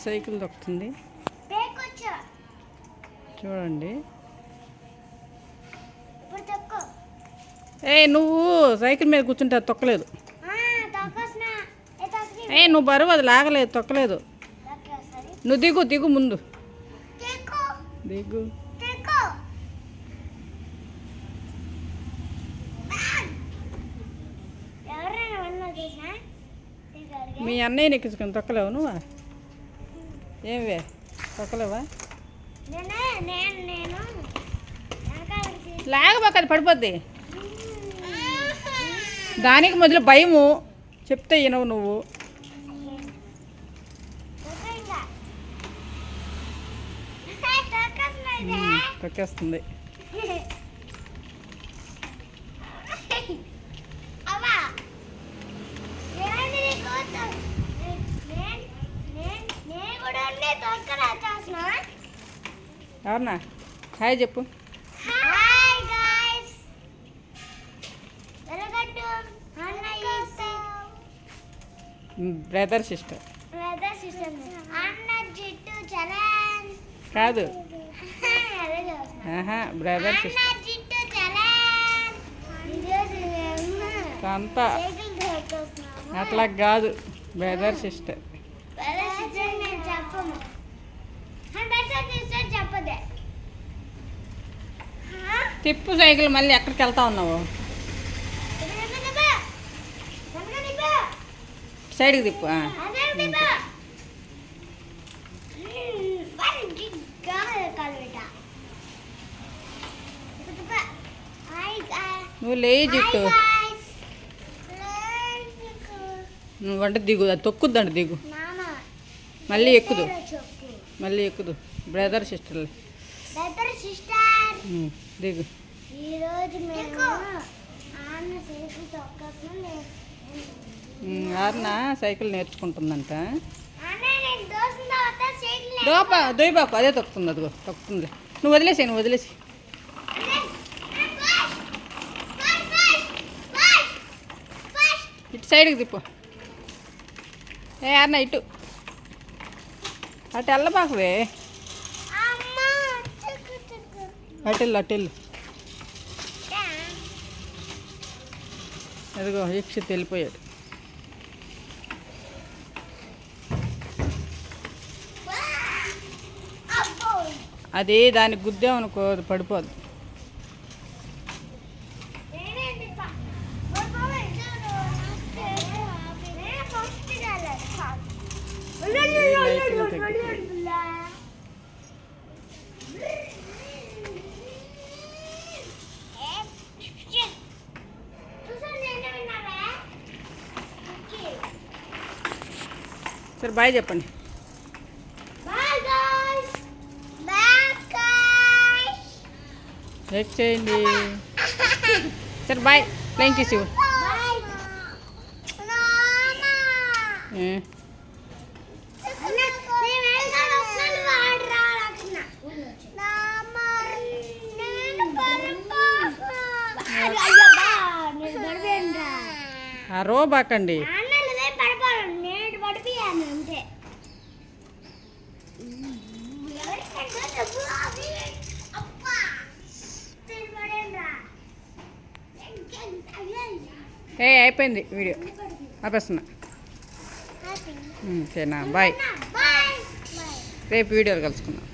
Cycle తొక్కుతుంది చూడండి. నువ్వు cycle మీద కూర్చుంటే అది తొక్కలేదు. నువ్వు బరువు అది లాగలేదు, తొక్కలేదు. నువ్వు దిగు దిగు ముందు దిగు. మీ అన్నయ్యని ఎక్కించుకొని తొక్కలేవు నువ్వా? ఏమివే తొక్కలేవా? లాగబాక, అది పడిపోద్ది. దానికి మొదలు భయము, చెప్తే వినవు నువ్వు. తొక్కేస్తుంది. అవునా? హాయ్ చెప్పు. బ్రదర్ సిస్టర్ కాదు, బ్రదర్ సిస్టర్ అంతా అట్లా కాదు. బ్రదర్ సిస్టర్ తిప్పు సైకిల్. మళ్ళీ ఎక్కడికి వెళ్తా ఉన్నావు? సైడ్కి తిప్పు. నువ్వు లే జిట్టు, నువ్వు అంటే దిగు, అది తొక్కుద్దండి. దిగు, మళ్ళీ ఎక్కుదు, మళ్ళీ ఎక్కుదు. బ్రదర్ సిస్టర్ దిగు. ఆరున సైకిల్ నేర్చుకుంటుందంట. దొయ్యబాకు, అదే తొక్కుతుంది. అదిగో తొక్కుతుంది. నువ్వు వదిలేసి, నువ్వు వదిలేసి. ఇటు సైడ్కి తిప్పు. అన్న ఇటు, అటు వెళ్ళబాకువే. అటెళ్ళు అటెళ్ళు. అదిగో ఈక్షిత్ వెళ్ళిపోయాడు. అది దానికి గుద్దామనుకో, అది పడిపోదు. సరే బాయ్ చెప్పండి. లైక్ చేయండి. సరే బాయ్. ఫ్లైంగ్ కిస్ ఇవ్వు. రోబాకండి. అయిపోయింది వీడియో, ఆపేస్తున్నా. సరేనా? బాయ్. రేపు వీడియోలు కలుసుకుందాం.